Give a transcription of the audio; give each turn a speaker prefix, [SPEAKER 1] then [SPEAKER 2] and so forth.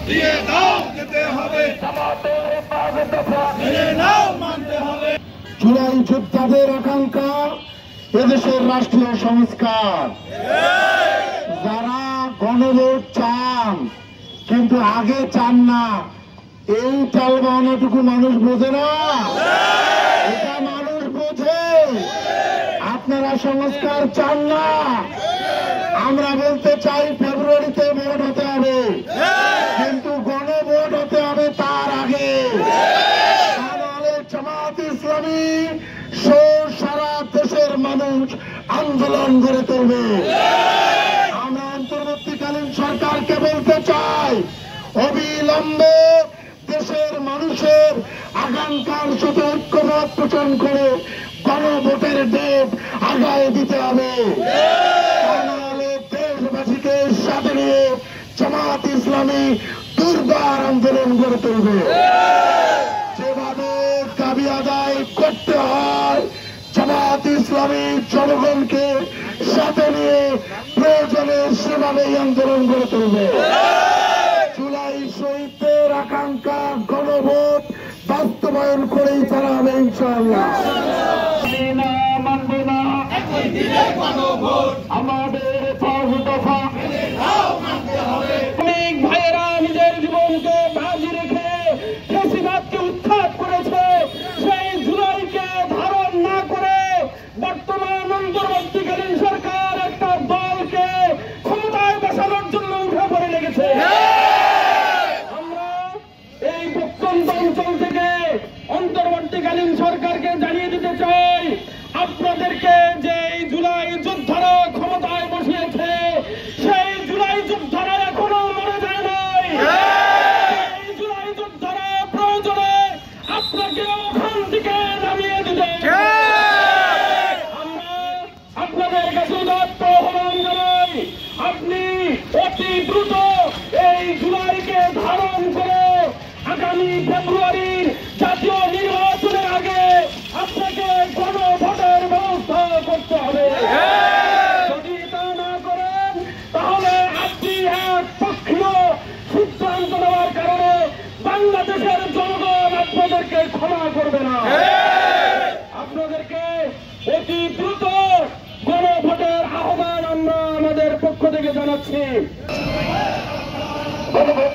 [SPEAKER 1] দিয়ে দাও যেতে হবে, মেনে নাও মানতে হবে।
[SPEAKER 2] জুলাই যোদ্ধাদের আকাঙ্ক্ষা এদেশের রাষ্ট্রীয় সংস্কার। যারা গণভোট চান কিন্তু আগে চান না, এই চাল বাহানাটুকু মানুষ বোঝে না, এটা মানুষ বোঝে। আপনারা সংস্কার চান না, আমরা বলতে চাই ফেব্রুয়ারিতে ভোট হতে হবে, কিন্তু গণভোট হতে হবে তার আগে। তাহলে জামাত ইসলামী সারা দেশের মানুষ আন্দোলন গড়ে তুলবে। আমরা অন্তর্বর্তীকালীন সরকারকে বলতে চাই, অবিলম্বে দেশের মানুষের আকাঙ্ক্ষার সাথে ঐক্যমত পোষণ করে গণভোটের ডেট আগায় দিতে হবে। দেশবাসীকে সাথে নিয়ে জামাত ইসলামী দুর্বার আন্দোলন গড়ে তুলবে। যেভাবে দাবি আদায় করতে হয়, জামাত ইসলামী জনগণকে সাথে নিয়ে প্রয়োজনে সেভাবেই আন্দোলন গড়ে তুলবে। জুলাই শহীদদের আকাঙ্ক্ষা গণভোট বাস্তবায়ন করেই তারা হবে ইনশাআল্লাহ। মানবে না আমাদের দফা অনেক ভাইয়েরা নিজের জীবনকে বাজি রেখে ফ্যাসিবাদকে উৎখাত করেছে। সেই জুলাইকে ধারণ না করে বর্তমান অন্তর্বর্তীকালীন সরকার একটা দলকে ক্ষমতায় বসানোর জন্য উঠে পড়ে লেগেছে। আমরা এই প্রত্যন্ত অঞ্চল থেকে অন্তর্বর্তীকালীন সরকারকে জানিয়ে দিতে চাই, আপনাদেরকে যে এই জুলাই যোদ্ধারা ক্ষমতায় বসিয়েছে, সেই জুলাই যোদ্ধারা এখনো মরে যায় নাই। এই জুলাই যোদ্ধারা প্রয়োজনে আপনাকে ওখান থেকে নামিয়ে দিবে। আমরা আপনাদের কাছে উদাত্ত আহ্বান জানাই, আপনি অতি দ্রুত এই জুলাইকে ধারণ করে আগামী ফেব্রুয়ারির জাতীয় নির্বাচনের আগে আপনাকে গণভোটের ব্যবস্থা করতে হবে। যদি তা না করেন তাহলে আপনি এক পক্ষীয় সিদ্ধান্ত নেওয়ার কারণে বাংলাদেশের জনগণ আপনাদেরকে ক্ষমা করবে না। আপনাদেরকে অতি দ্রুত গণভোটের আহ্বান আমরা আমাদের পক্ষ থেকে জানাচ্ছি। গণভোট